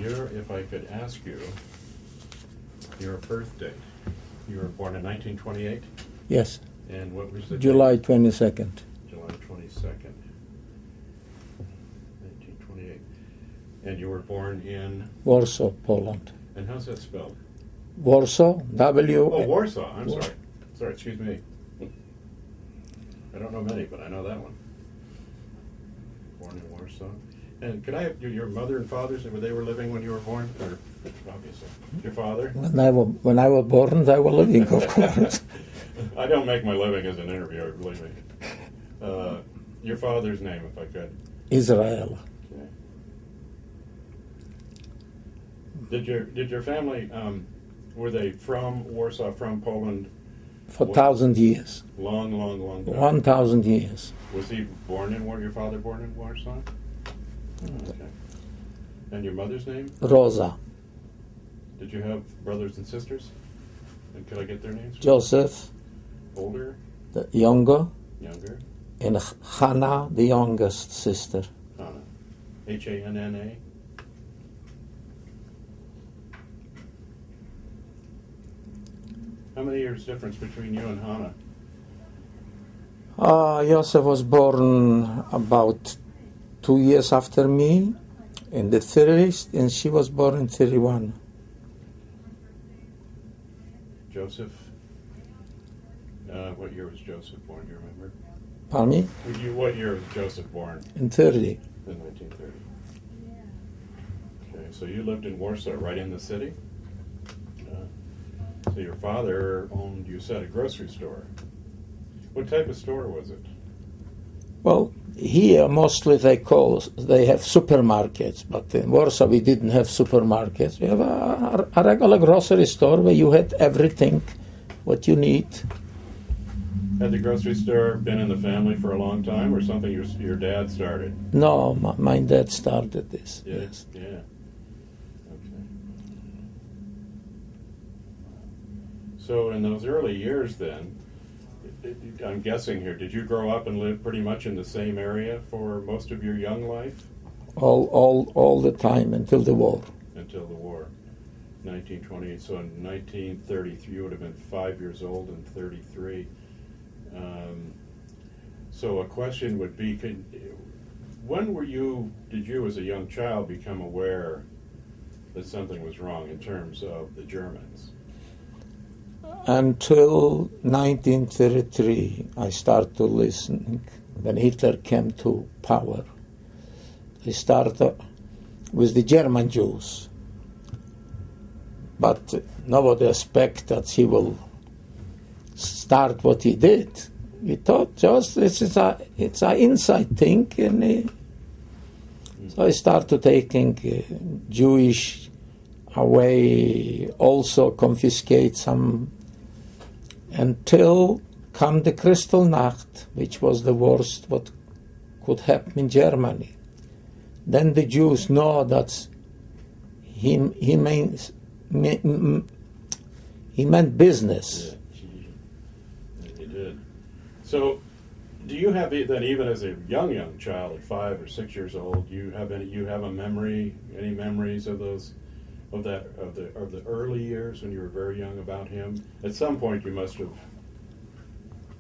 if I could ask you your birth date. You were born in 1928? Yes. And what was the July date? 22nd. July 22nd, 1928. And you were born in? Warsaw, Poland. And how's that spelled? Warsaw, W. Oh, Warsaw. I'm sorry. Sorry, excuse me. I don't know many, but I know that one. Born in Warsaw. And could I have your mother and father, were they living when you were born? Or, obviously. Your father? When I was born, they were living, of course. I don't make my living as an interviewer, believe me. Your father's name, if I could. Israel. Okay. Did your family, were they from Warsaw, from Poland? For 1,000 years. Long time. 1,000 years. Was he born in your father born in Warsaw? Oh, okay. And your mother's name? Rosa. Did you have brothers and sisters? And could I get their names? Joseph, Older? the younger, Younger? and Hannah, the youngest sister. Hannah. H-A-N-N-A? How many years difference between you and Hannah? Joseph was born about 2 years after me, in the 30s, and she was born in 31. Joseph? What year was Joseph born, do you remember? Pardon me? What year was Joseph born? In 30. In 1930. Okay, so you lived in Warsaw, right in the city? So your father owned, you said, a grocery store. What type of store was it? Well, here mostly they have supermarkets, but in Warsaw we didn't have supermarkets. We have a regular grocery store where you had everything what you need. Had the grocery store been in the family for a long time, or something your dad started? No, my dad started this. Yeah, yes. Yeah. Okay. So in those early years then, I'm guessing here, did you grow up and live pretty much in the same area for most of your young life? All the time until the war. Until the war. 1928. So in 1933, you would have been 5 years old and 33. So a question would be, when did you as a young child become aware that something was wrong in terms of the Germans? Until 1933, I started to listen when Hitler came to power. He started with the German Jews. But nobody expected that he will start what he did. We thought just it's an inside thing, and so I started taking Jewish away, also confiscate some, until come the Kristallnacht, which was the worst what could happen in Germany. Then the Jews know that he meant business. Yeah, he did. So, do you have then, even as a young child, at 5 or 6 years old, you have a memory, any memories of those, of the early years when you were very young about him? At some point, you must have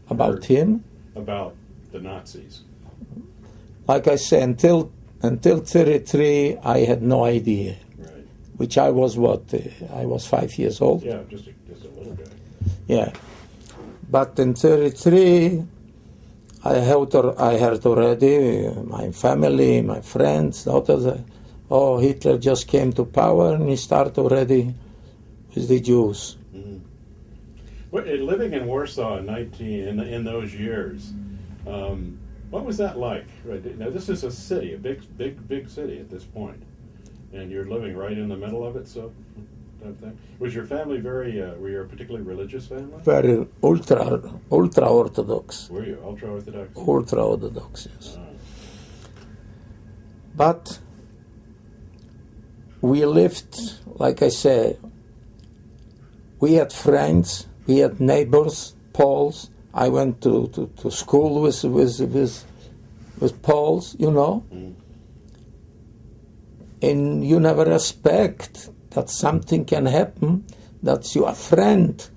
about him, about the Nazis. Like I said, until 33, I had no idea. Right. Which I was I was 5 years old. Yeah, just a little bit. Yeah, but in 33, I heard already my family, my friends, others. Oh, Hitler just came to power, and he started already with the Jews. Mm-hmm. Well, living in Warsaw in those years, what was that like? Right now, this is a city, a big city at this point, and you're living right in the middle of it. So, was your family were you a particularly religious family? Very ultra Orthodox. Were you ultra Orthodox? Ultra Orthodox, yes. But we lived, like I say, we had friends, we had neighbors, Poles. I went to school with Poles, you know. Mm. and you never expect that something can happen, that your friend,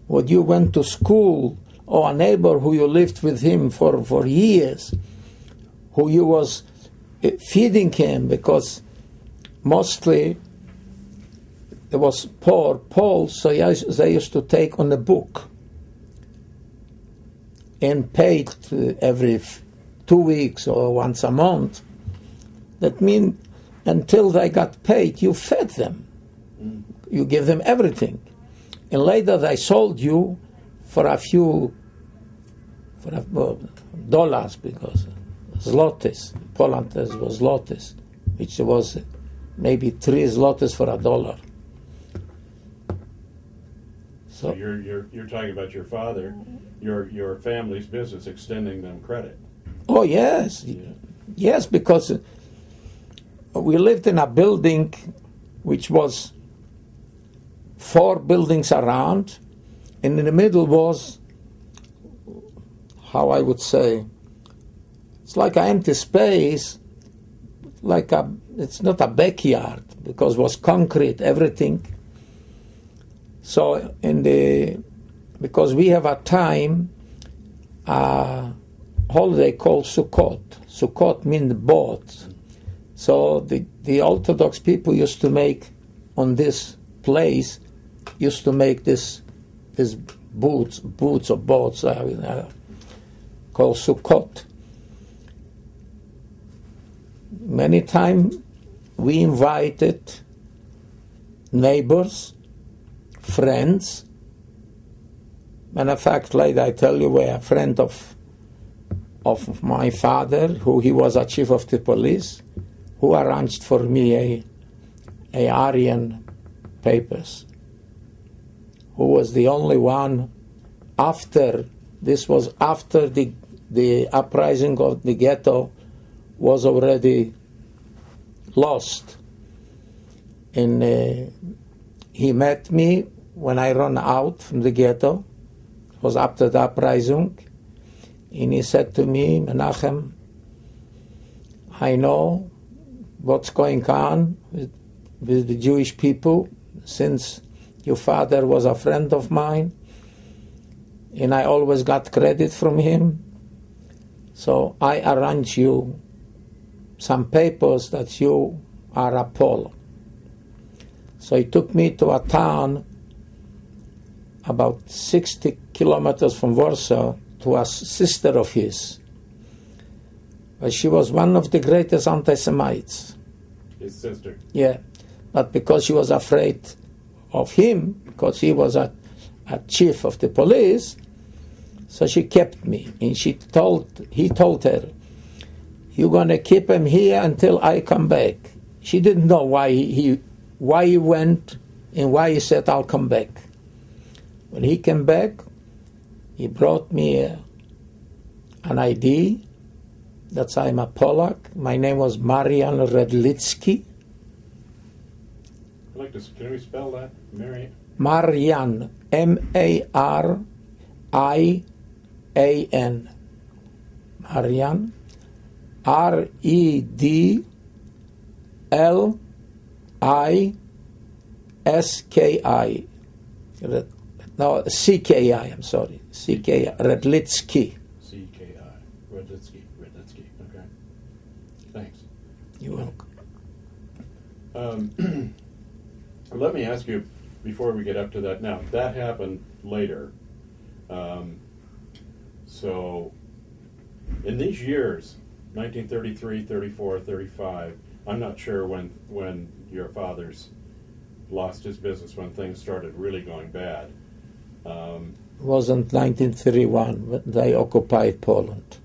when you went to school, or a neighbor who you lived with him for years, who you was feeding him, because mostly there was poor Poles, so they used to take on a book and paid every 2 weeks or once a month. That means until they got paid, you fed them. You give them everything. And later they sold you for a few dollars, because zlotys, Poland was zlotys, which was maybe 3 zlotys for $1. So you're talking about your father, your family's business, extending them credit. Oh yes, yeah. Yes, because we lived in a building which was 4 buildings around, and in the middle was, how I would say, it's like an empty space, it's not a backyard, because it was concrete, everything. So because we have a time, holiday called Sukkot. Sukkot means boat. So the Orthodox people used to make on this place, used to make this boots or boats called Sukkot. Many times we invited neighbors, friends. Matter of fact, later I tell you, a friend of my father, who he was a chief of the police, who arranged for me a Aryan papers, who was the only one after, this was after the uprising of the ghetto was already lost. And he met me when I ran out from the ghetto. It was after the uprising. And he said to me, Menachem, I know what's going on with the Jewish people, since your father was a friend of mine, and I always got credit from him. So I arrange you some papers that you are a Pole. So he took me to a town about 60 kilometers from Warsaw, to a sister of his. But she was one of the greatest anti-Semites. His sister? Yeah. But because she was afraid of him, because he was a chief of the police, so she kept me. And he told her, you're going to keep him here until I come back. She didn't know why he went and why he said, I'll come back. When he came back, he brought me an ID that I'm a Polak. My name was Marian Redlicki. Can we spell that, Marian? Marian, M-A-R-I-A-N. Marian, R-E-D-L-I-S-K-I. No, C-K-I, I'm sorry. C-K-I, Redlicki. C-K-I, Redlicki, okay. Thanks. You're welcome. Let me ask you, before we get up to that, now, that happened later. So, in these years, 1933, 34, 35, I'm not sure when your father's lost his business, when things started really going bad. Wasn't 1931 when they occupied Poland.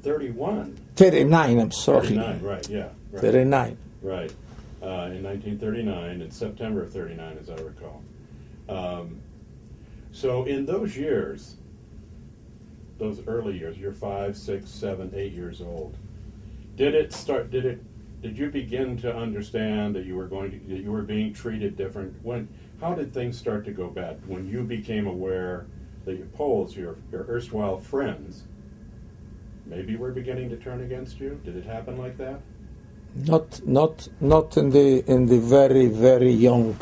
31? 39, I'm sorry. 39, right, yeah. Right. 39. Right. In 1939, in September of 39, as I recall. So in those years, those early years, you're 5, 6, 7, 8 years old, did you begin to understand that you were being treated different? How did things start to go bad? When you became aware that your Poles, your erstwhile friends, maybe were beginning to turn against you? Did it happen like that? Not in the very, very young.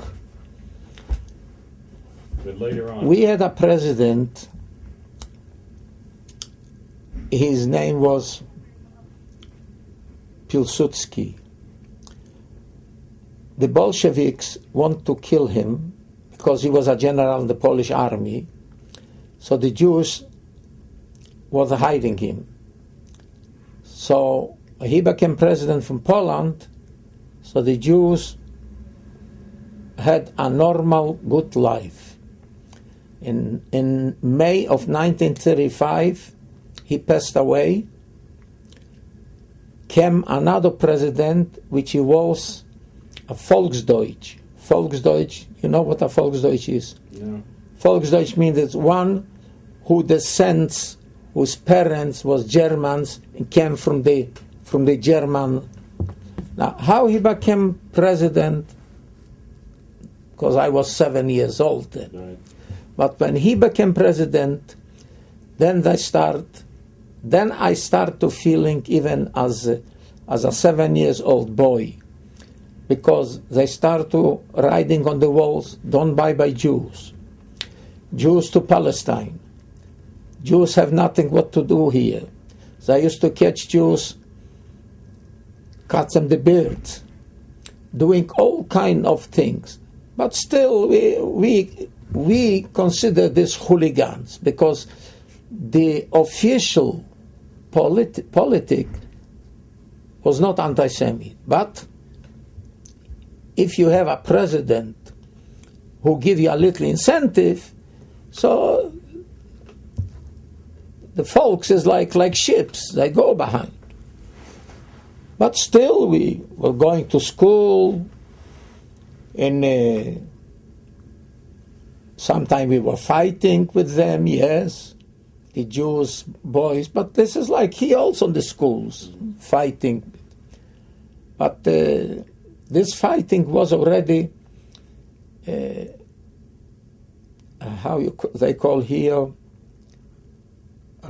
But later on. We had a president. His name was Pilsudski. The Bolsheviks want to kill him because he was a general in the Polish army. So the Jews were hiding him. So he became president from Poland. So the Jews had a normal, good life. In May of 1935, he passed away. Came another president, which he was a Volksdeutsch. Volksdeutsch, you know what a Volksdeutsch is? Yeah. Volksdeutsch means it's one who descends, whose parents was Germans and came from the German. Now, how he became president? Because I was 7 years old then. Right. But when he became president, then I start to feeling even as a 7 years old boy, because they start to writing on the walls, don't buy by Jews. Jews to Palestine. Jews have nothing what to do here. They used to catch Jews, cut them the beards, doing all kind of things. But still, we consider this hooligans, because the official politic was not anti-Semite. But if you have a president who give you a little incentive, so the folks is like ships, they go behind. But still, we were going to school, and sometimes we were fighting with them, yes, the Jews boys, but this is like he also in the schools, fighting. But this fighting was already, they call here,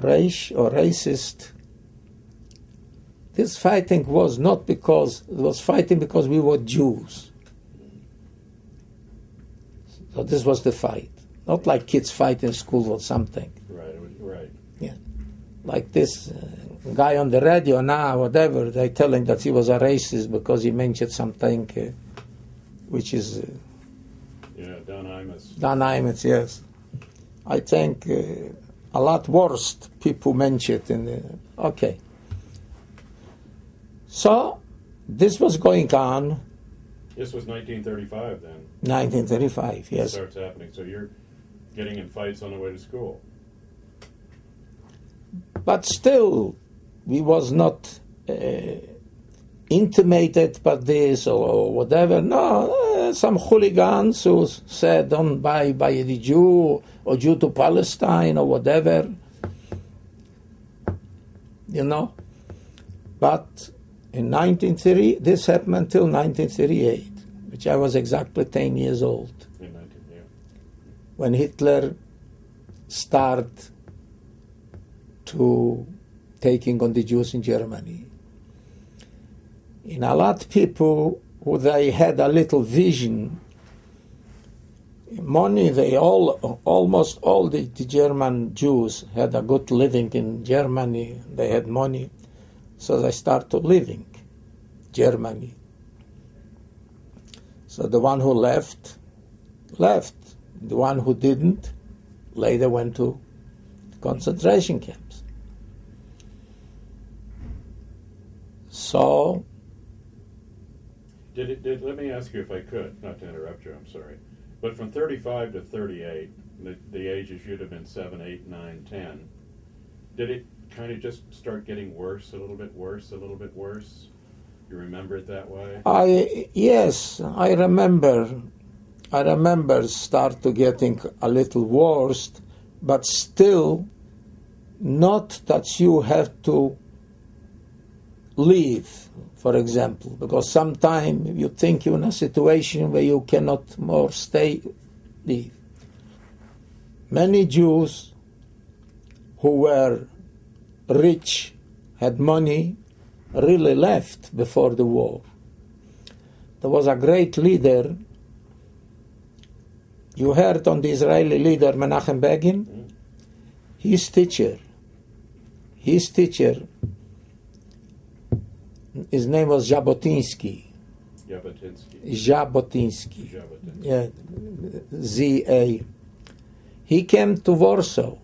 race or racist. This fighting was not because, it was fighting because we were Jews. So this was the fight. Not like kids fight in school or something. Right. Yeah. Like this guy on the radio now, whatever, they telling that he was a racist because he mentioned something which is... Don Imus. Don Imus, yes. I think a lot worse people mention it. Okay. So, this was going on. This was 1935 then. 1935, yes. It starts happening. So you're getting in fights on the way to school. But still, we was not intimated by this or whatever. No, some hooligans who said don't buy the Jew or Jew to Palestine or whatever. You know. But in 1930, this happened until 1938, which I was exactly 10 years old. When Hitler started to taking on the Jews in Germany. And a lot of people who they had a little vision, money, they almost all the German Jews had a good living in Germany. They had money, so they started living Germany. So the one who left. The one who didn't later went to concentration camps. So, let me ask you if I could, not to interrupt you, I'm sorry, but from 35 to 38, the ages you'd have been 7, 8, 9, 10, did it kind of just start getting worse, a little bit worse, a little bit worse? You remember it that way? Yes, I remember start to getting a little worse, but still not that you have to leave, for example, because sometimes you think you're in a situation where you cannot more leave. Many Jews who were rich, had money, really left before the war. There was a great leader. You heard on the Israeli leader Menachem Begin? His teacher, his name was Jabotinsky. Yeah, Z-A. He came to Warsaw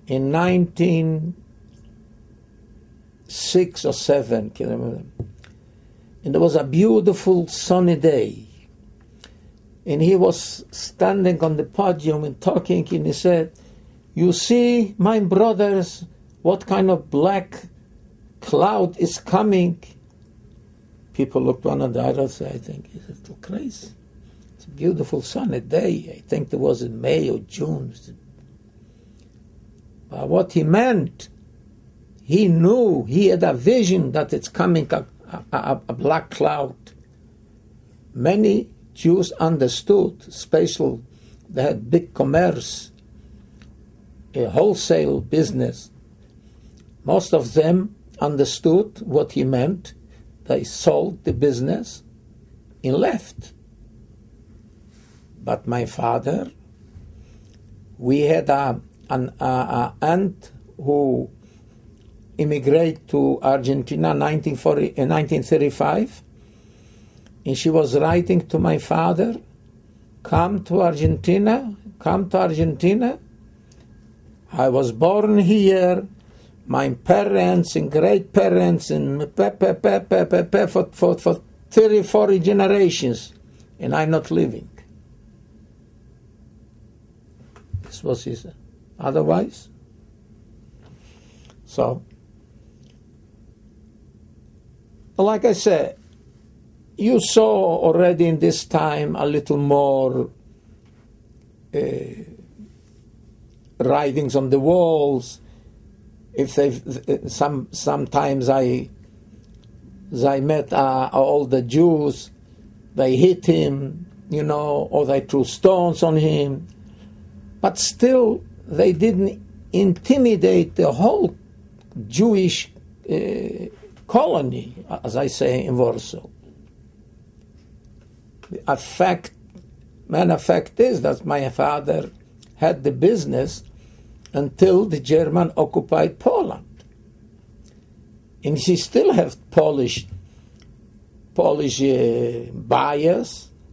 in 1906 or 7, can't remember. And there was a beautiful sunny day. And he was standing on the podium and talking, and he said, "You see, my brothers, what kind of black cloud is coming?" People looked one at the other and said, "I think it's too crazy. It's a beautiful sunny day." I think it was in May or June. But what he meant, he knew, he had a vision that it's coming a black cloud. Many Jews understood, especially they had big commerce, a wholesale business. Most of them understood what he meant. They sold the business and left. But my father, we had an aunt who immigrated to Argentina in 1935, and she was writing to my father, come to Argentina. I was born here. My parents and great parents and for 30, 40 generations, and I'm not living. This was his. Otherwise, so like I said, you saw already in this time a little more writings on the walls. If they sometimes I met all the Jews, they hit him, or they threw stones on him, but still they didn't intimidate the whole Jewish colony, as I say, in Warsaw. The fact is that my father had the business until the German occupied Poland. And he still have Polish buyers,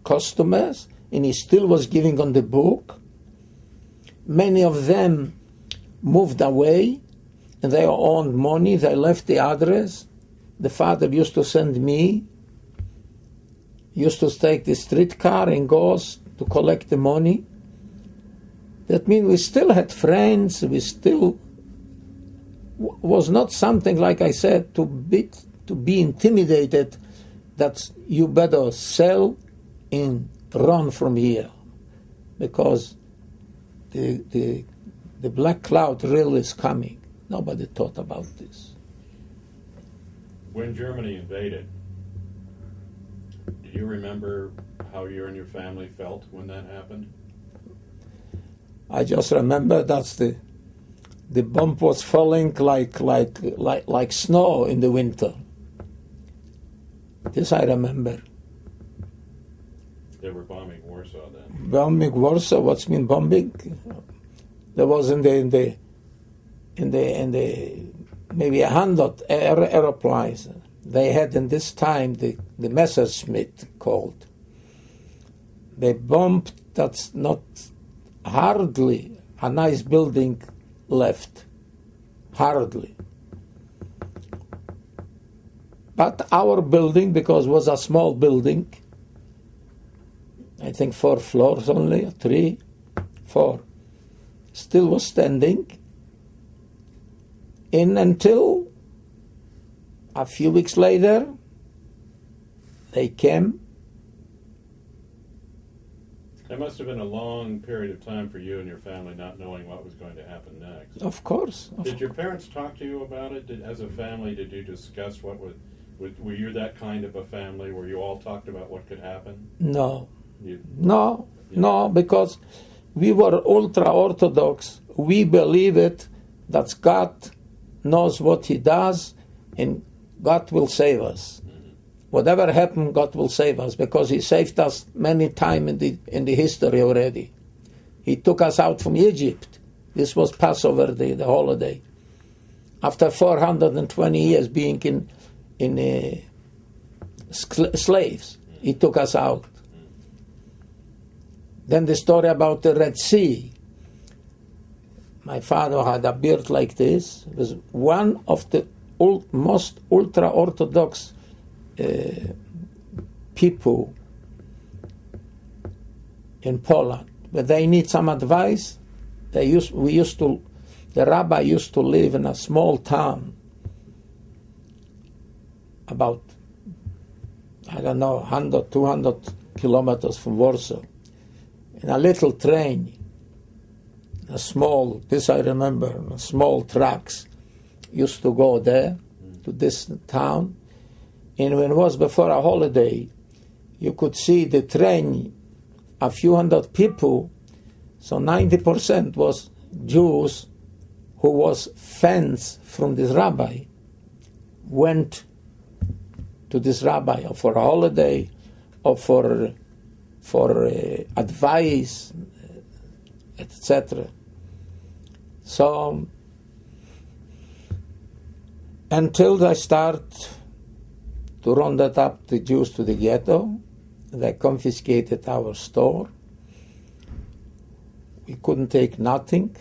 customers, and he still was giving on the book. Many of them moved away, and they owned money, they left the address. The father used to send me, used to take the streetcar and goes to collect the money. That means we still had friends, we still was not something, like I said, to be intimidated that you better sell and run from here, because the black cloud really is coming. Nobody thought about this. When Germany invaded, do you remember how you and your family felt when that happened? I just remember that the bomb was falling like snow in the winter. This I remember. They were bombing Warsaw then. Bombing Warsaw. What's mean bombing? There was in the maybe 100 aeroplanes they had in this time, the Messerschmitt called. They bombed. That's not hardly a nice building left. Hardly. But our building, because it was a small building, I think 4 floors only, 3, 4, still was standing. And until a few weeks later, they came. That must have been a long period of time for you and your family not knowing what was going to happen next. Of course. Did your parents talk to you about it? As a family, did you discuss what was... Were you that kind of a family where you all talked about what could happen? No. No, because we were ultra-Orthodox. We believe it, that God knows what He does, and God will save us. Whatever happened, God will save us, because He saved us many times in the history already. He took us out from Egypt. This was Passover, the holiday. After 420 years being in slaves, He took us out. Then the story about the Red Sea. My father had a beard like this. He was one of the most ultra-Orthodox people in Poland. When they need some advice, the rabbi used to live in a small town about, 100, 200 kilometers from Warsaw, in a little train, I remember, small trucks used to go there to this town. And when it was before a holiday, you could see the train, a few hundred people, so 90% was Jews who was fans from this rabbi, went to this rabbi for a holiday or for advice, etc. So until they start to round up the Jews to the ghetto, they confiscated our store. We couldn't take nothing.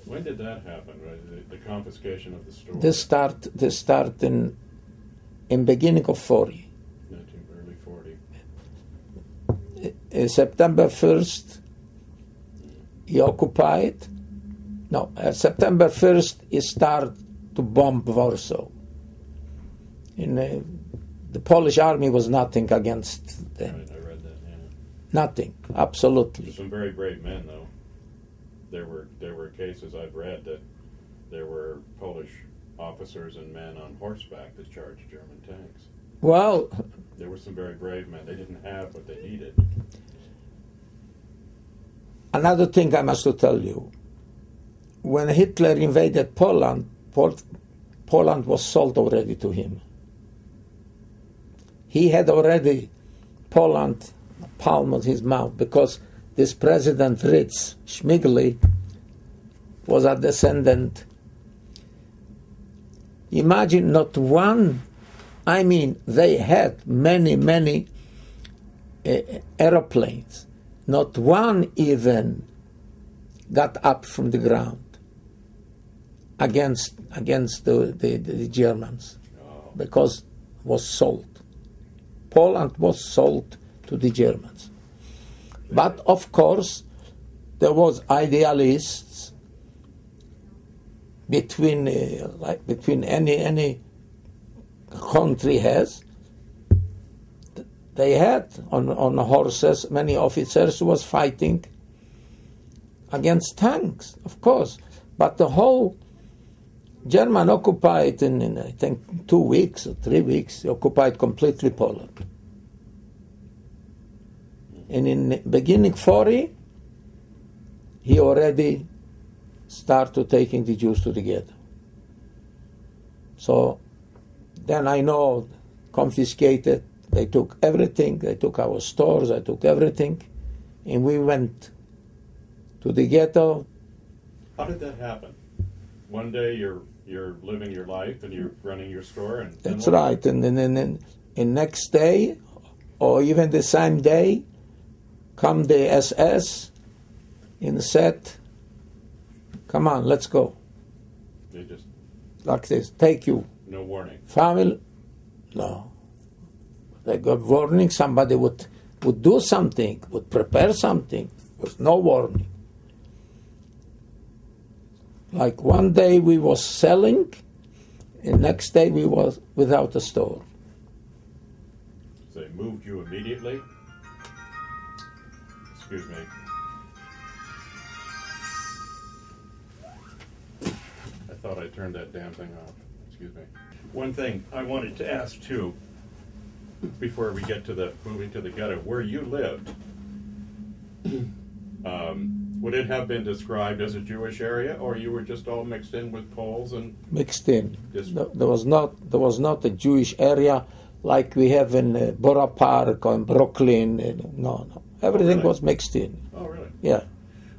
When did that happen? Right? The confiscation of the store. This start in beginning of 40. Early 40. September 1st, he occupied. No, September 1st, he started to bomb Warsaw. The Polish army was nothing against them. Right, I read that, yeah. Nothing, absolutely. Some very brave men, though. There were cases I've read that there were Polish officers and men on horseback that charged German tanks. Well, there were some very brave men. They didn't have what they needed. Another thing I must tell you. When Hitler invaded Poland, Poland was sold already to him. He had already Poland palm of his mouth, because this President Ritz Schmigli was a descendant. Imagine not one, they had many aeroplanes. Not one even got up from the ground against the Germans, because it was sold. Poland was sold to the Germans. But of course, there was idealists between any country has. They had on horses many officers who was fighting against tanks, of course. But the whole German occupied in I think 2 weeks or 3 weeks, occupied completely Poland. And in the beginning 40, he already started taking the Jews to the ghetto. So then I know, confiscated, they took everything, they took our stores, they took everything, and we went to the ghetto. How did that happen? One day you're living your life and you're running your store, and that's right. And then next day, or even the same day, come the SS and said, "Come on, let's go." They just like this, take you. No warning. Family, no. They got warning. Somebody would do something, would prepare something. There was no warning. Like one day we was selling, and next day we was without a store. So they moved you immediately? Excuse me. I thought I turned that damn thing off. Excuse me. One thing I wanted to ask too, before we get to moving to the ghetto, where you lived, Would it have been described as a Jewish area, or you were just all mixed in with Poles and Mixed in. just There was not a Jewish area like we have in Borough Park or in Brooklyn. No. Everything really? was mixed in. Oh, really? Yeah.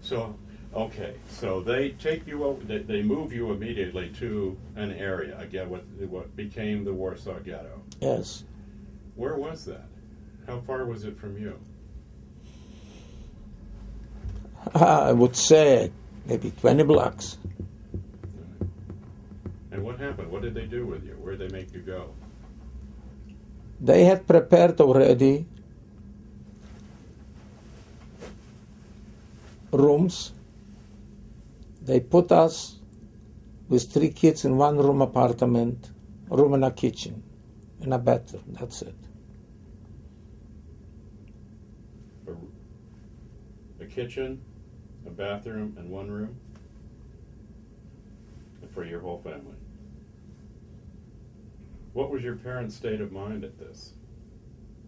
So, okay, so they take you over, they move you immediately to an area, again, what became the Warsaw Ghetto. Yes. Where was that? How far was it from you? I would say maybe 20 blocks. And what happened? What did they do with you? Where did they make you go? They had prepared already rooms. They put us with 3 kids in 1-room apartment, a room and a kitchen, and a bathroom. That's it. A kitchen, a bathroom, and 1 room? For your whole family. What was your parents' state of mind at this?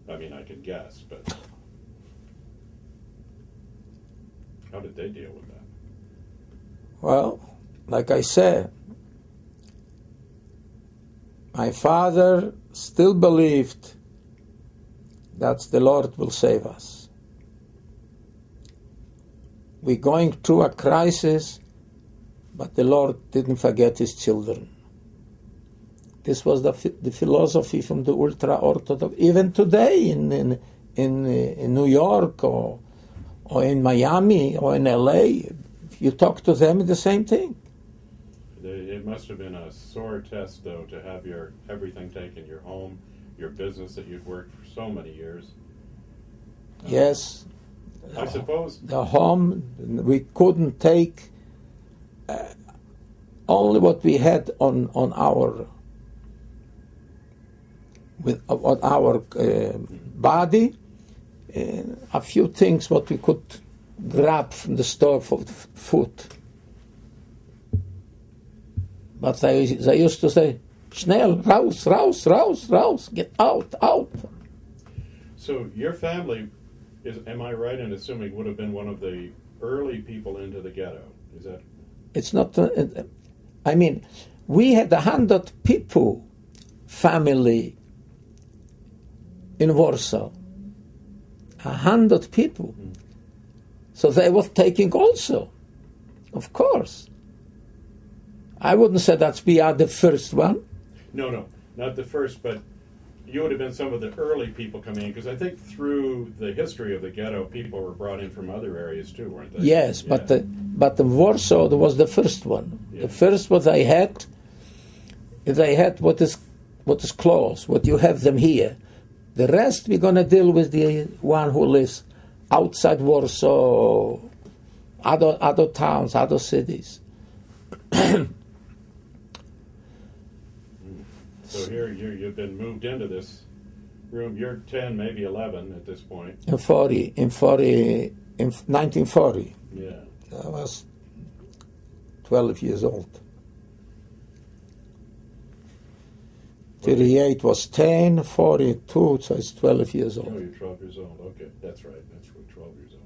I mean, I can guess, but how did they deal with that? Well, like I said, my father still believed that the Lord will save us. We're going through a crisis, but the Lord didn't forget his children. This was the philosophy from the ultra-Orthodox. Even today in New York or in Miami or in LA, if you talk to them, the same thing. It must have been a sore test, though, to have your everything taken, your home, your business that you'd worked for so many years. Yes. I suppose. The home, we couldn't take only what we had on our body, a few things what we could grab from the store for food. But they used to say, "Schnell, raus, raus, raus, raus, get out, out." So your family, am I right in assuming, would have been one of the early people into the ghetto? Is that? It's not. I mean, we had 100 people, family in Warsaw. 100 people. Mm. So they were taking also, of course. I wouldn't say that we are the first one. No, not the first, but you would have been some of the early people coming in, because I think through the history of the ghetto, people were brought in from other areas too, weren't they? Yes, yeah. but the Warsaw was the first one. Yeah. The first what they had what is close, what you have them here. The rest we're gonna deal with the one who lives outside Warsaw, other towns, other cities. So here you've been moved into this room. You're 10, maybe 11 at this point. In 1940. Yeah. I was 12 years old. 38 was 10, 42, so it's 12 years old. Oh, you're 12 years old. Okay, that's right. That's 12 years old.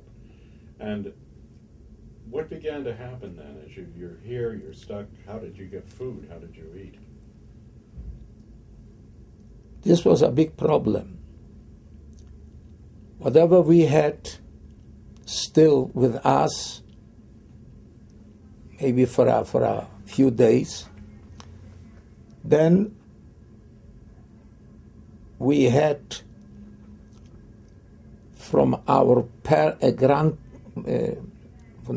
And what began to happen then? As you're here, you're stuck. How did you get food? How did you eat? This was a big problem. Whatever we had still with us, maybe for a few days, then we had from our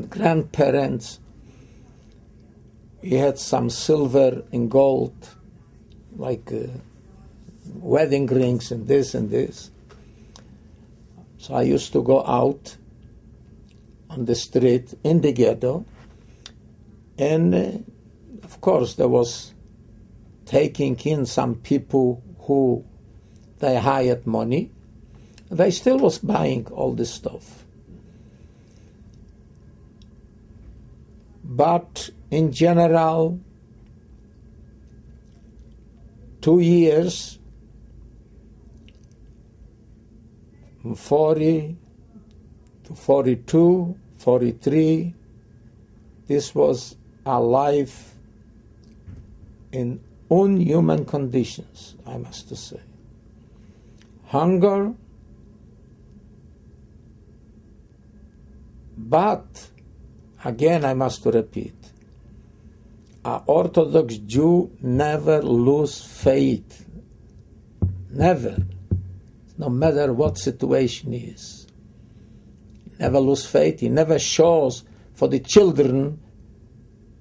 grandparents, we had some silver and gold, like wedding rings and this and this. So I used to go out on the street in the ghetto, and of course there was taking in some people who they hired money. They still was buying all this stuff. But in general, 2 years, from 40 to 42, 43, this was a life in unhuman conditions, I must say. Hunger, but, again I must repeat, an Orthodox Jew never lose faith. Never. No matter what situation is. Never lose faith. He never shows for the children,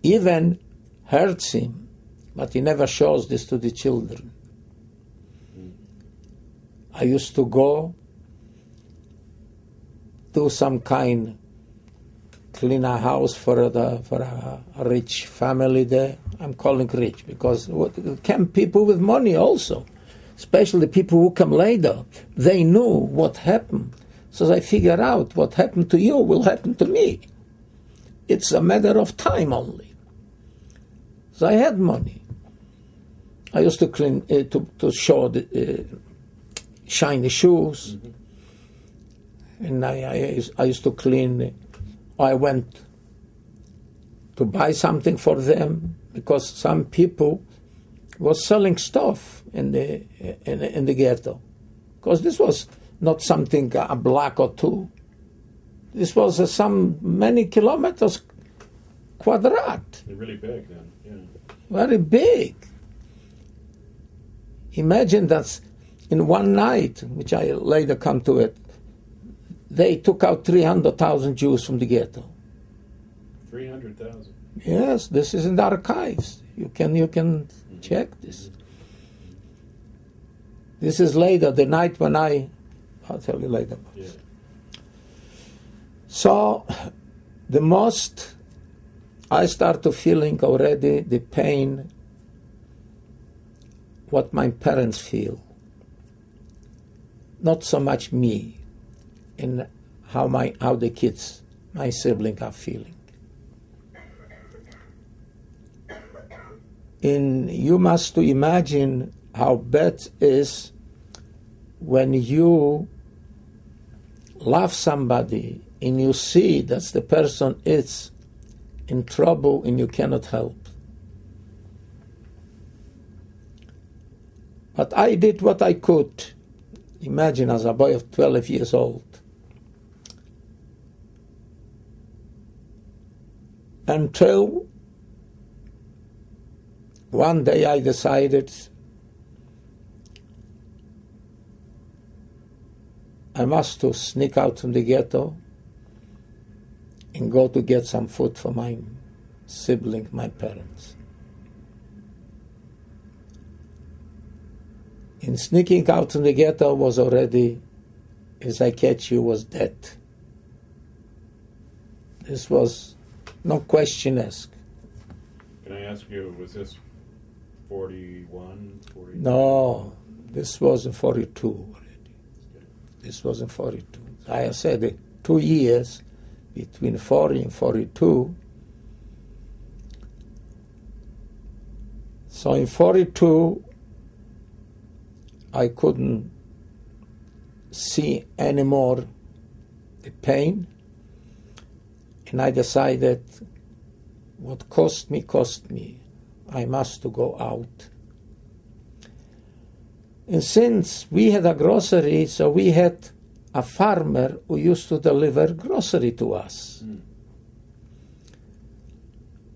even hurts him, but he never shows this to the children. I used to go do some kind, clean a house for a rich family there. I'm calling rich because camp people with money also, especially people who come later. They knew what happened. So they figure out what happened to you will happen to me. It's a matter of time only. So I had money. I used to clean, to show the shiny shoes. Mm-hmm. And I used to clean. I went to buy something for them because some people were selling stuff in the ghetto. Because this was not something a block or two. This was some many kilometers quadrat. They're really big then, yeah. Very big. Imagine that in one night, which I later come to it, they took out 300,000 Jews from the ghetto. 300,000? Yes, this is in the archives. You can check this. This is later, the night when I'll tell you later. Yeah. So, the most, I start to feeling already the pain, what my parents feel. Not so much me, and how the kids, my siblings are feeling. And you must to imagine how bad is when you love somebody and you see that the person is in trouble and you cannot help. But I did what I could. Imagine as a boy of 12 years old. Until one day I decided I must to sneak out from the ghetto and go to get some food for my sibling, my parents. In sneaking out from the ghetto was already, as I catch you, was dead. This was no question asked. Can I ask you, was this 41, 42? No, this was in 42 already. This was in 42. I said 2 years between 40 and 42. So in 42, I couldn't see anymore the pain, and I decided what cost me. I must to go out. And since we had a grocery, so we had a farmer who used to deliver grocery to us. Mm.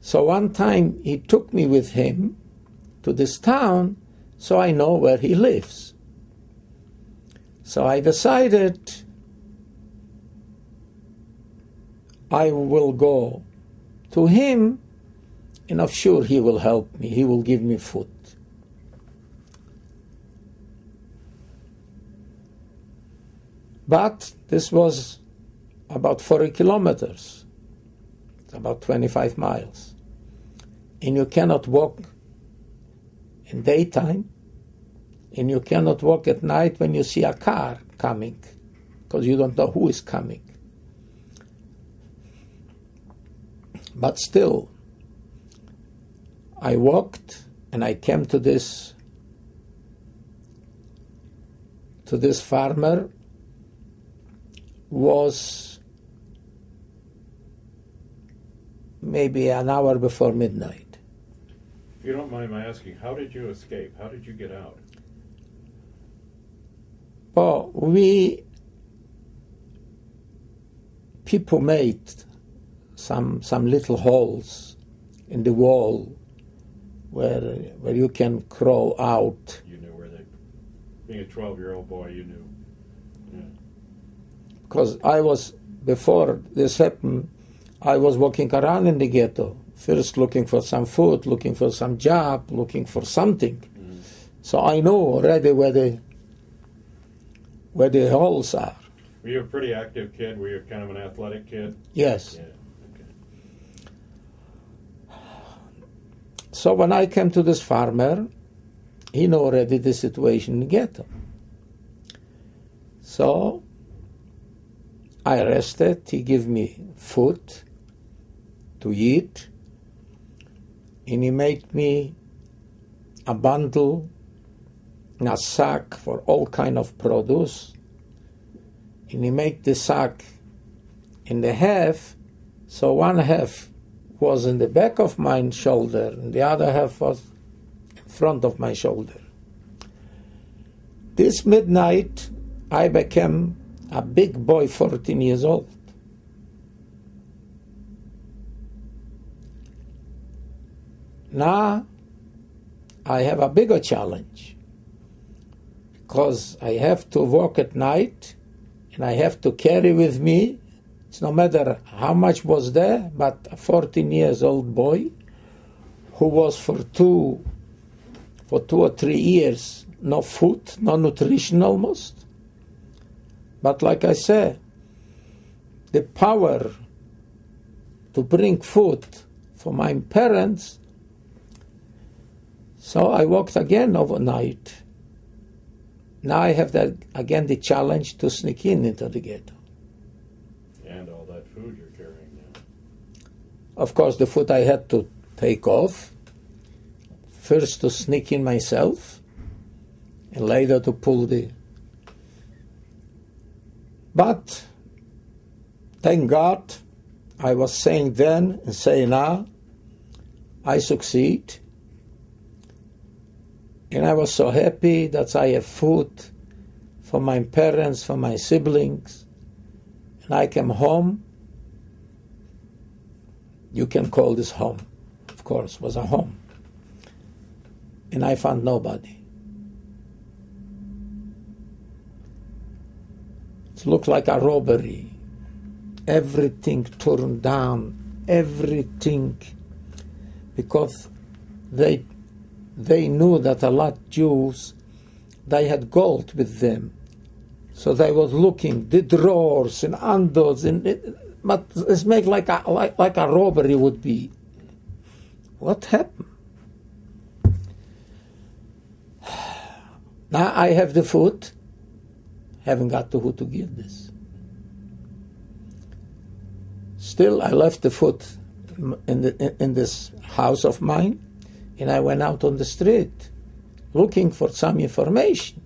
So one time he took me with him to this town, so I know where he lives. So I decided I will go to him, and I'm sure he will help me. He will give me food. But this was about 40 kilometers. It's about 25 miles. And you cannot walk in daytime, and you cannot walk at night when you see a car coming, because you don't know who is coming. But still, I walked and I came to this farmer. Was maybe an hour before midnight. If you don't mind my asking, how did you escape? How did you get out? Oh, people made some little holes in the wall where you can crawl out. You knew where they, being a 12-year-old boy, you knew. Yeah. Because before this happened, I was walking around in the ghetto, first looking for some food, looking for some job, looking for something. Mm-hmm. So I know already where the holes are. Were you a pretty active kid? Were you kind of an athletic kid? Yes. Yeah. Okay. So when I came to this farmer, he knew already the situation in the ghetto. So I rested. He gave me food to eat, and he made me a bundle and a sack for all kind of produce. And he made the sack in the half, so one half was in the back of my shoulder, and the other half was in front of my shoulder. This midnight, I became a big boy, 14 years old. Now, I have a bigger challenge, because I have to walk at night, and I have to carry with me, it's no matter how much was there, but a 14 years old boy who was for two or 3 years, no food, no nutrition almost. But like I said, the power to bring food for my parents. So I walked again overnight. Now I have again the challenge to sneak into the ghetto. And all that food you're carrying now. Of course, the food I had to take off. First to sneak in myself, and later to pull the... But, thank God, I was saying then and saying now, I succeed. And I was so happy that I have food for my parents, for my siblings. And I came home. You can call this home. Of course, it was a home. And I found nobody. It looked like a robbery. Everything turned down. Everything. Because they knew that a lot of Jews, they had gold with them. So they was looking, the drawers and unders, but it's made like a robbery would be. What happened? Now I have the food, haven't got to who to give this. Still, I left the food in this house of mine, and I went out on the street looking for some information.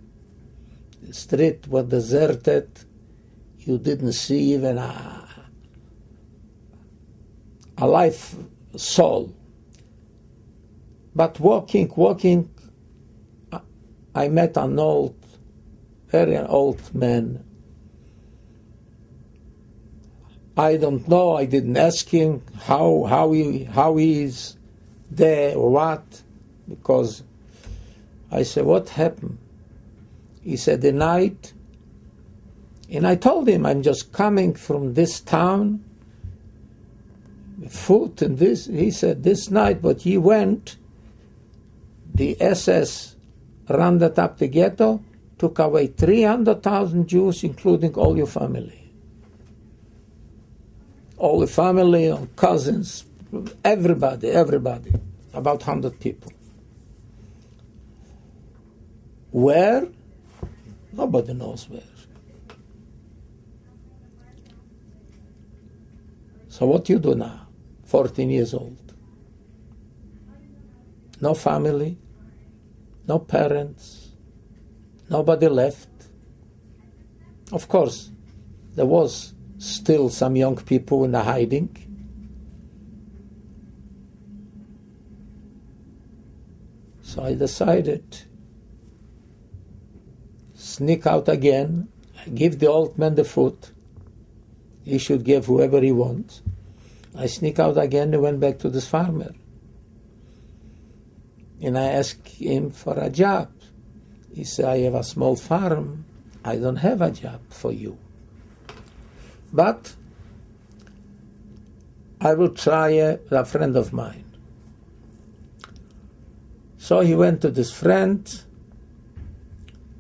The street was deserted. You didn't see even a live soul. But walking, I met an very old man. I don't know, I didn't ask him how he is there or what, because I said, what happened? He said, the night, and I told him, I'm just coming from this town, with food and this. He said, this night, but he went, the SS rounded up the ghetto, took away 300,000 Jews, including all your family. All the family, all cousins, everybody, about 100 people. Where? Nobody knows where. So what you do now, 14 years old? No family, no parents, nobody left. Of course, there was still some young people in the hiding. So I decided, sneak out again, give the old man the food. He should give whoever he wants. I sneak out again and went back to this farmer. And I asked him for a job. He said, I have a small farm. I don't have a job for you. But I will try a friend of mine. So he went to this friend,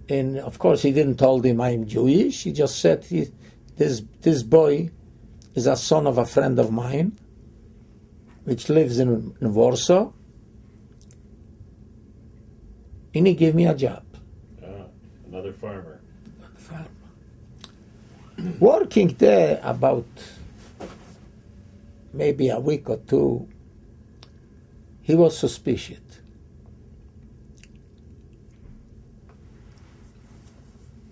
and of course he didn't tell him I'm Jewish. He just said this boy is a son of a friend of mine, which lives in Warsaw, and he gave me a job. Another farmer. Working there about maybe a week or two, he was suspicious.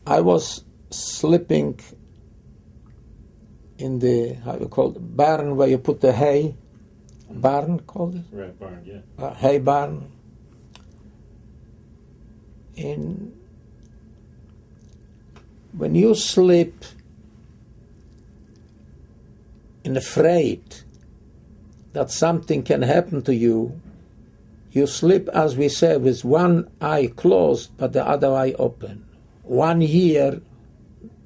I was sleeping in the, how you call it, barn where you put the hay. Barn, called it? Right, barn, yeah. Hay barn. And when you sleep and afraid that something can happen to you, you sleep, as we say, with one eye closed but the other eye open. 1 year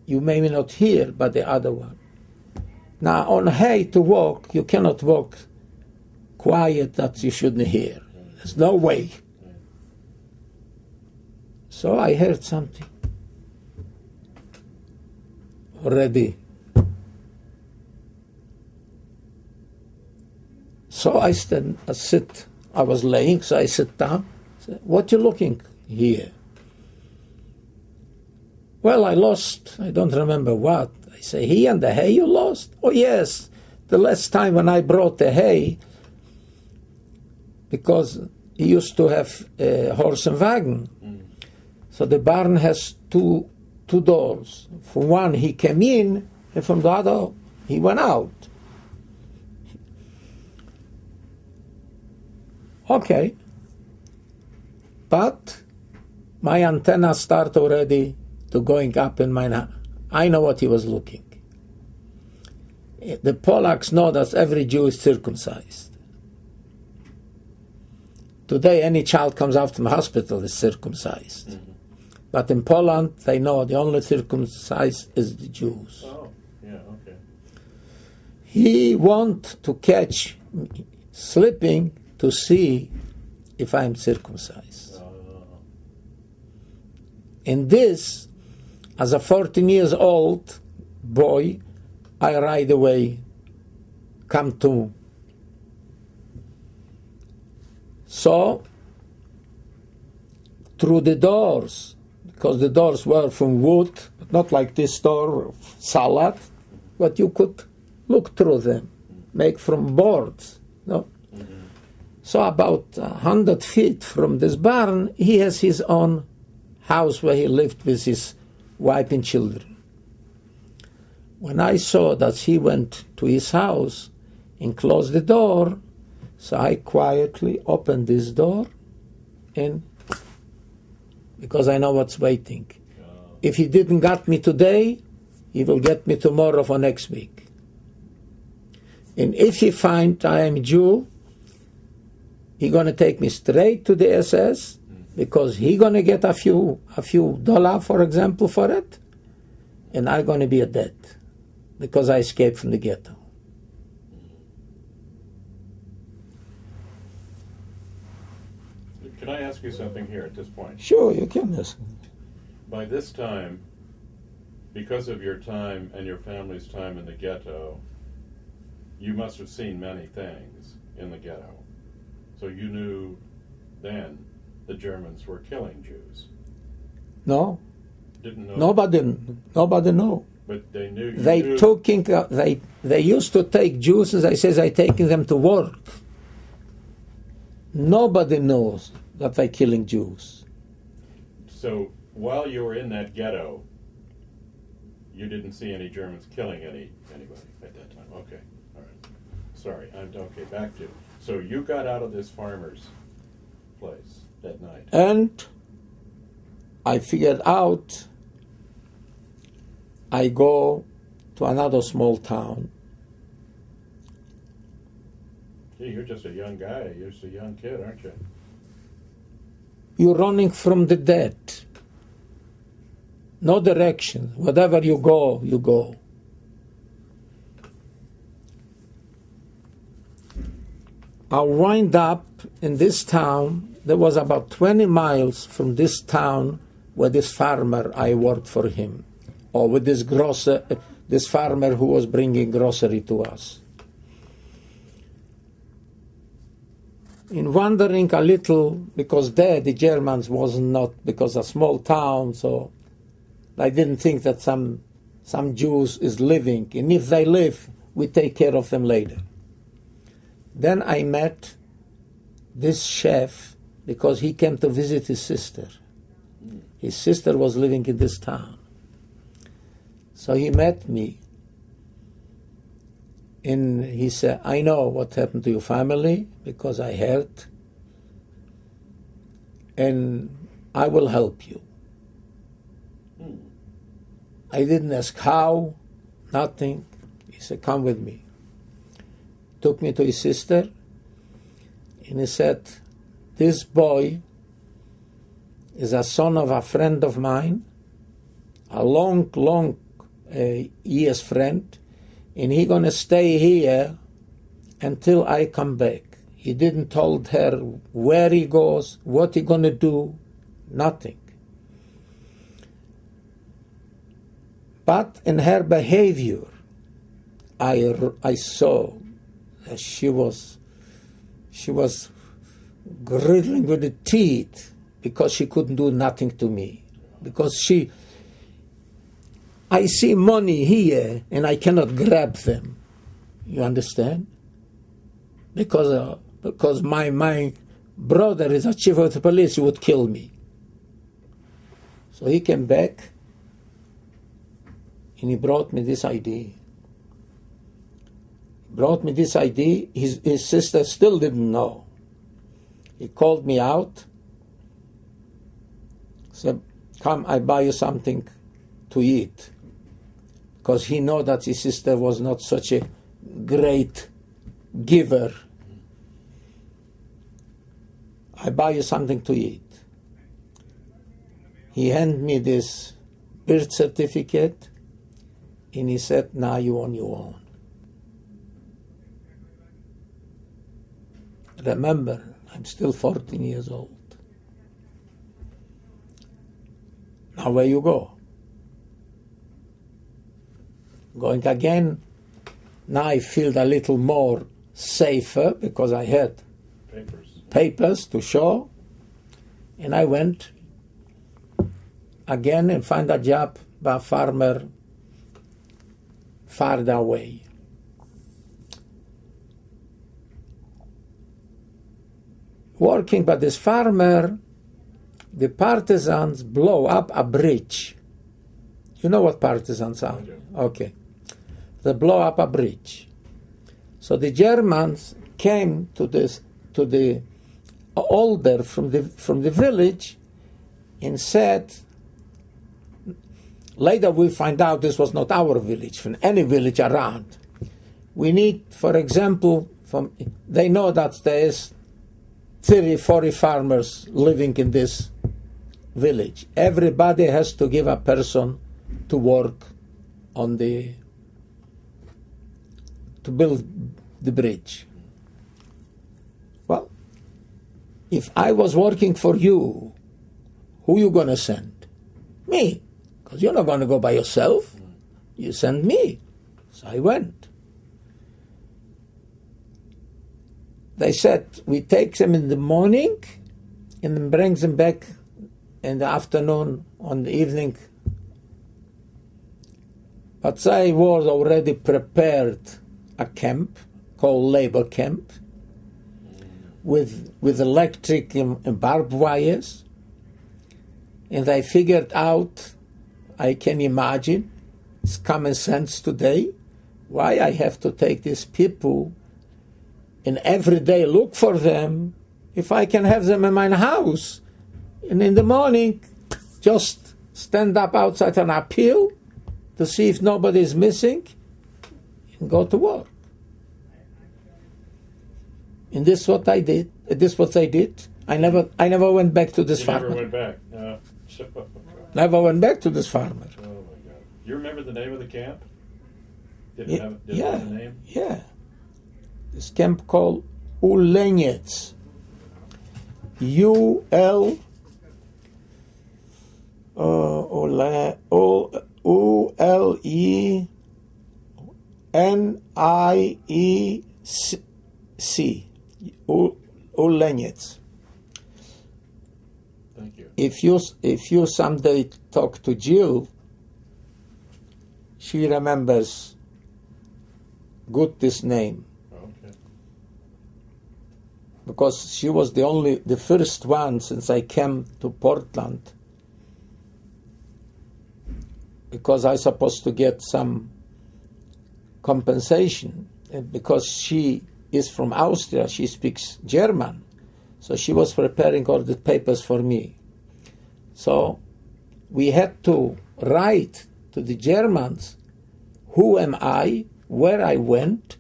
you may not hear but the other one. Now on hay to walk, you cannot walk quiet that you shouldn't hear. There's no way. So I heard something already. So I sit. I was laying, so I sit down. Said, what you looking here? Well, I lost. I don't remember what. I say, he and the hay you lost? Oh, yes. The last time when I brought the hay, because he used to have a horse and wagon. So the barn has two doors. From one he came in, and from the other he went out. Okay. But my antenna start already to going up in my... I know what he was looking. The Polacks know that every Jew is circumcised. Today, any child comes out from the hospital is circumcised. Mm-hmm. But in Poland, they know the only circumcised is the Jews. Oh, yeah, okay. He want to catch me sleeping to see if I'm circumcised. And this, as a 14 years old boy, I right away come to. So, through the doors, because the doors were from wood, but not like this door, salad, but you could look through them, make from boards. No? Mm-hmm. So about 100 feet from this barn, he has his own house where he lived with his wife and children. When I saw that he went to his house and closed the door, so I quietly opened this door, and because I know what's waiting. If he didn't get me today, he will get me tomorrow for next week. And if he finds I am Jew, he's going to take me straight to the SS, because he's going to get a few dollars, for example, for it, and I'm going to be dead because I escaped from the ghetto. Can I ask you something here at this point? Sure, you can ask. By this time, because of your time and your family's time in the ghetto, you must have seen many things in the ghetto. So you knew then the Germans were killing Jews. No. Didn't know. Nobody knew. But they knew. They used to take Jews, as I said, they taking them to work. Nobody knows that they're killing Jews. So while you were in that ghetto, you didn't see any Germans killing anybody at that time. Okay, all right. Sorry, okay. Back to. So you got out of this farmer's place. that night. And I figured out I go to another small town. Gee, you're just a young guy. You're just a young kid, aren't you? You're running from the dead. No direction. Wherever you go, you go. I'll wind up in this town that was about 20 miles from this town where this farmer I worked for him, or with this farmer who was bringing grocery to us. In wandering a little, because there the Germans was not, because a small town, so I didn't think that some Jews is living, and if they live, we take care of them later. Then I met this chef because he came to visit his sister. His sister was living in this town. So he met me, and he said, I know what happened to your family because I heard, and I will help you. I didn't ask how, nothing. He said, come with me. Took me to his sister, and he said, this boy is a son of a friend of mine, a long years friend, and he gonna stay here until I come back. He didn't told her where he goes, what he gonna do, nothing. But in her behavior, I saw that she was grilling with the teeth because she couldn't do nothing to me. Because I see money here and I cannot grab them. You understand? Because my brother is a chief of the police, he would kill me. So he came back and he brought me this ID. His sister still didn't know. He called me out, said, come, I buy you something to eat. Because he know that his sister was not such a great giver. I buy you something to eat. He handed me this birth certificate, and he said, now you're on your own. Remember, I'm still 14 years old. Now where you go? Going again. Now I feel a little more safer because I had papers to show. And I went again and find a job by a farmer farther away. Working by this farmer, the partisans blow up a bridge. You know what partisans are? Okay. They blow up a bridge. So the Germans came to the older from the village and said, later we find out this was not our village, from any village around. We need, for example, they know that there is 30, 40 farmers living in this village. Everybody has to give a person to work to build the bridge. Well, if I was working for you, who you gonna send? Me, because you're not gonna go by yourself. You send me. So I went. They said, we take them in the morning and then bring them back in the afternoon, on the evening. But I was already prepared a camp called labor camp with electric and barbed wires. And I figured out, I can imagine, it's common sense today, why I have to take these people and every day look for them if I can have them in my house, and in the morning, just stand up outside and appeal to see if nobody is missing, and go to work. And this is what I did. This is what they did. I never went back to this farmer. Never went back. No. Never went back to this farmer. Oh my God! You remember the name of the camp? Did it have a name? Yeah. This camp called Ulenyets. Uleniec. Ulenyets. Thank you. If you someday talk to Jill, she remembers good this name. Okay. Because she was the first one since I came to Portland. Because I supposed to get some compensation, and because she is from Austria, she speaks German, so she was preparing all the papers for me. So we had to write to the Germans, who am I, where I went,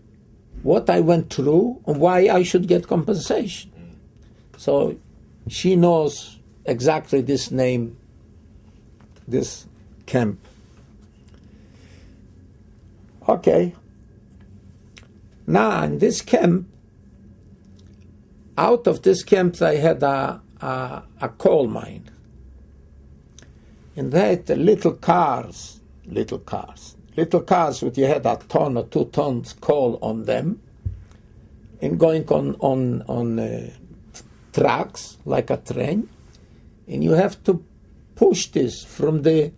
what I went through, and why I should get compensation. So she knows exactly this name, this camp. Okay. Now, in this camp, out of this camp, they had a coal mine. And they had little cars with you had a ton or 2 tons coal on them, and going on trucks like a train, and you have to push this from the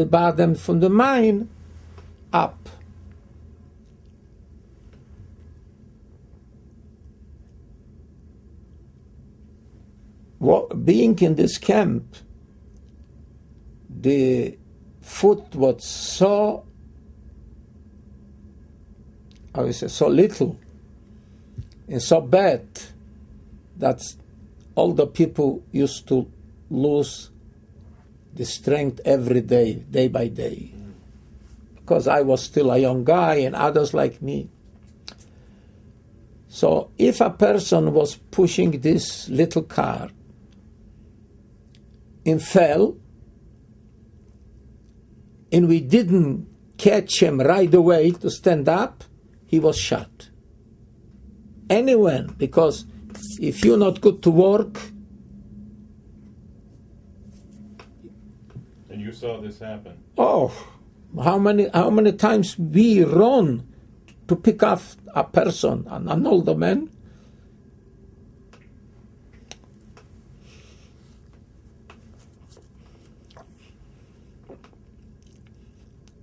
bottom, from the mine up. Being in this camp, the food was so little and so bad that all the people used to lose the strength every day, day by day. Because I was still a young guy and others like me. So if a person was pushing this little car and fell, and we didn't catch him right away to stand up, he was shot. Anyone, because if you're not good to work. And you saw this happen? Oh, how many times we run to pick up a person, an older man.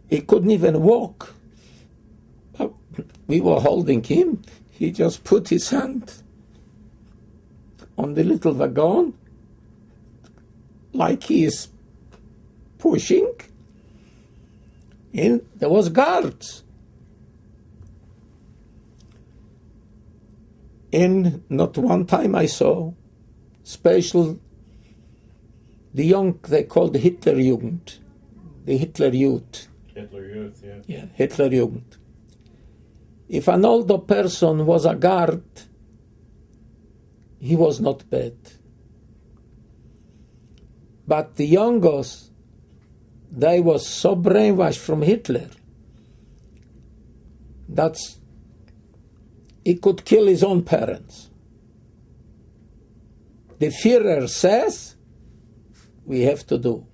He couldn't even walk. We were holding him. He just put his hand on the little wagon, like he is pushing, and there was guards. And not one time I saw special, they called the Hitlerjugend, the Hitler Youth. Hitler Youth, yeah. Yeah, Hitlerjugend. If an older person was a guard, he was not bad. But the youngers, they were so brainwashed from Hitler that he could kill his own parents. The Führer says, we have to do.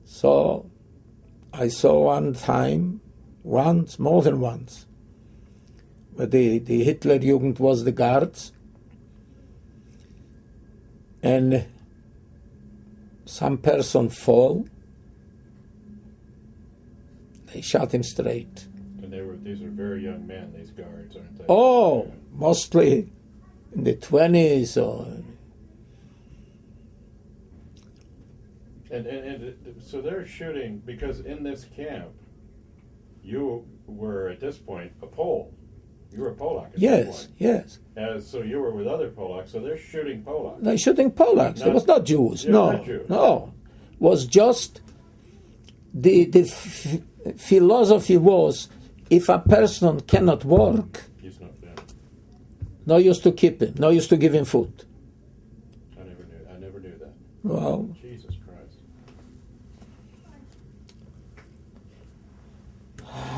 So I saw more than once, where the Hitlerjugend was the guards, and some person fall, they shot him straight. And these are very young men, these guards, aren't they? Oh, mostly in the 20s or... And so they're shooting, because in this camp, you were at this point a Pole. You were a Polak at that Yes, point. yes. So you were with other Polacks, so they're shooting Polacks. They're shooting Polacks. It was not Jews. Yeah, No, not Jews. no. Was just the philosophy was, if a person cannot work, He's not there. no use to keep him, no use to give him food. I never knew that. Well, Jesus Christ.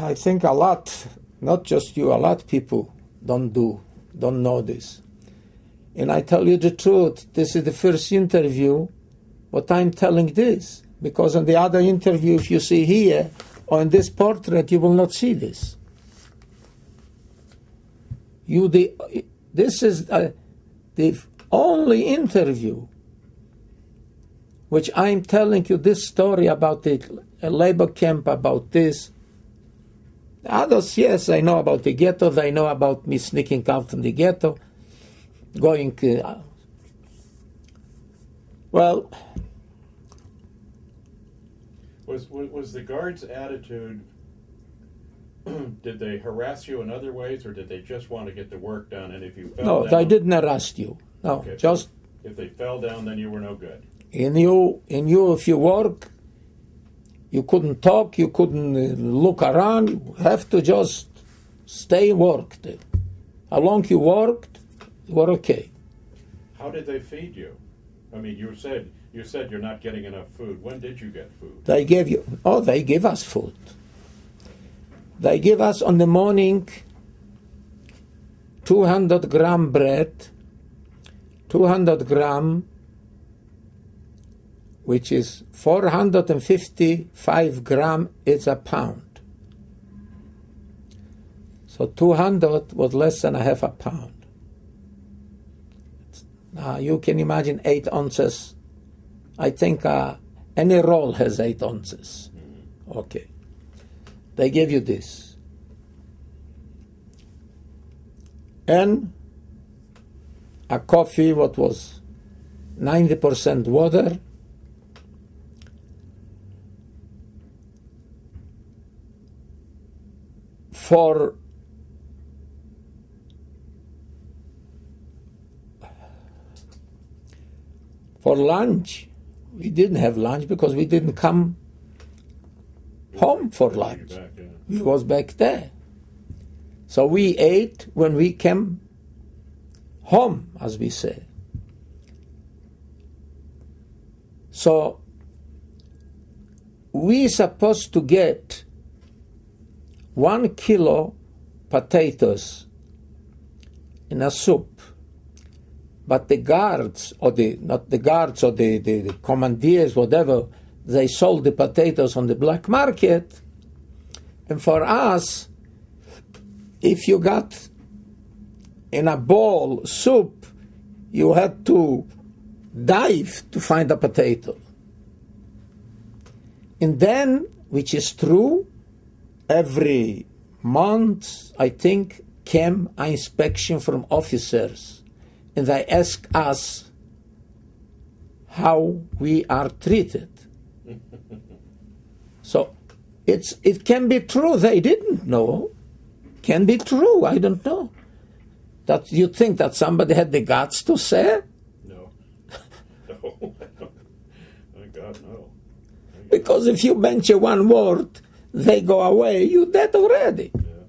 I think a lot, not just you, a lot of people don't know this. And I tell you the truth, this is the first interview, but I'm telling this, because in the other interview, if you see here, or in this portrait, you will not see this. This is the only interview which I'm telling you this story about the labor camp, about this. Others, yes, I know about the ghetto. They know about me sneaking out from the ghetto, going. Well, was the guards' attitude? Did they harass you in other ways, or did they just want to get the work done? And if you fell no, down, they didn't arrest you. No, okay, just if they fell down, then you were no good. in you, if you work, you couldn't talk, you couldn't look around. You have to just stay worked. How long you worked, you were okay. How did they feed you? I mean, you said you're not getting enough food. When did you get food? They give us food. They give us on the morning 200 gram bread, 200 gram, which is 455 gram, it's a pound. So 200 was less than a half a pound. Now you can imagine 8 ounces. I think any roll has 8 ounces. Okay. They give you this. And a coffee, what was 90% water, for lunch. We didn't have lunch because we didn't come home for lunch. We was back there. So we ate when we came home, as we say. So we supposed to get 1 kilo potatoes in a soup. But the guards, or the commandeers, whatever, they sold the potatoes on the black market. And for us, if you got in a bowl soup, you had to dive to find a potato. And then, which is true, every month, I think, came an inspection from officers. And they ask us how we are treated. So it can be true. They didn't know. Can be true. I don't know. That you think that somebody had the guts to say? No. No. Thank God, no. Because if you mention one word, they go away. You're dead already. Yeah.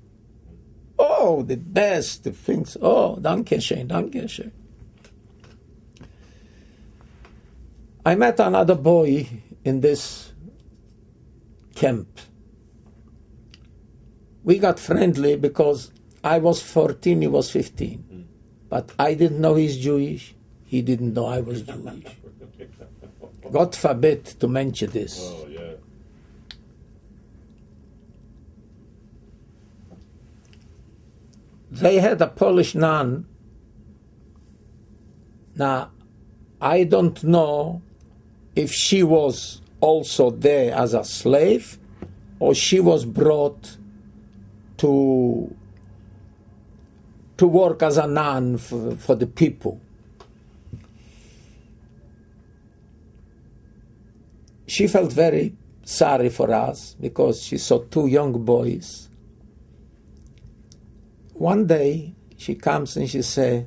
Oh, the best things. Oh, danke schön, danke schön. I met another boy in this camp. We got friendly because I was 14, he was 15. But I didn't know he's Jewish. He didn't know I was Jewish. God forbid to mention this. Oh, yeah. They had a Polish nun. Now, I don't know if she was also there as a slave or she was brought to work as a nun for the people. She felt very sorry for us because she saw 2 young boys one day she comes and she say,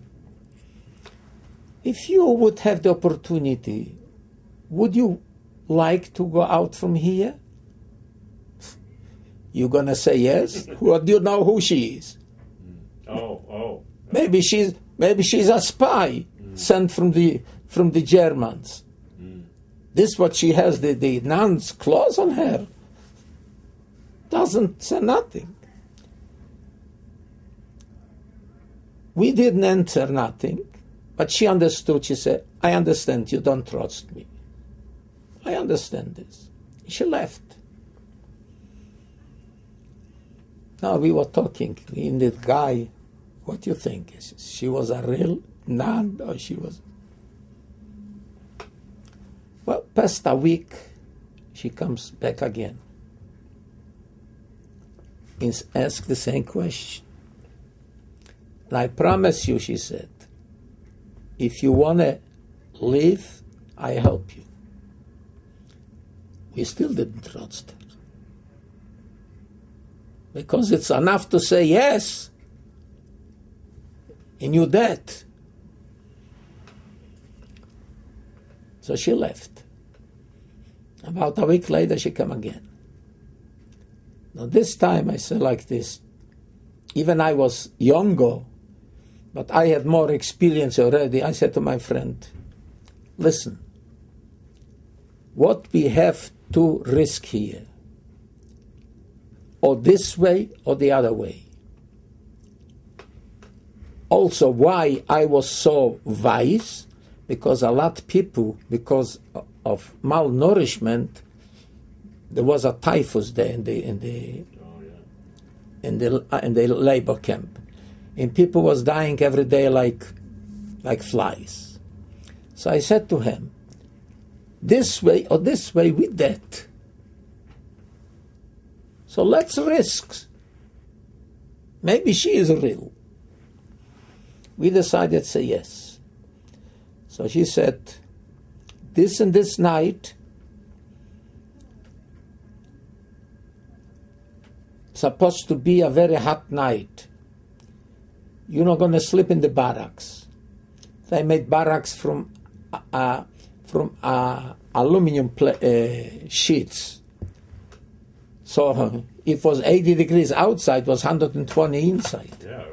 if you would have the opportunity, would you like to go out from here? You're going to say yes? What do you know who she is? Oh. Maybe she's a spy sent from the Germans. This what she has, the nun's clothes on her. Doesn't say nothing. We didn't enter nothing, but she understood. She said, I understand you don't trust me. I understand this. She left. Now we were talking, in the guy, what do you think? She was a real nun or she was... Well, past a week, she comes back again. Ask the same question. And I promise you, she said, if you want to live, I help you. We still didn't trust her. Because it's enough to say yes, and you're dead. So she left. About a week later, she came again. Now this time I said like this, even I was younger, but I had more experience already. I said to my friend, listen, what we have to risk here, or this way or the other way. Also, why I was so wise, because a lot of people, because of malnourishment, there was a typhus there in the labor camp, and people was dying every day like flies. So I said to him, this way or this way, we dead. So let's risk. Maybe she is real. We decided to say yes. So she said, this and this night, supposed to be a very hot night. You're not going to sleep in the barracks. They made barracks from aluminum sheets. So it was 80 degrees outside, it was 120 inside. Yeah,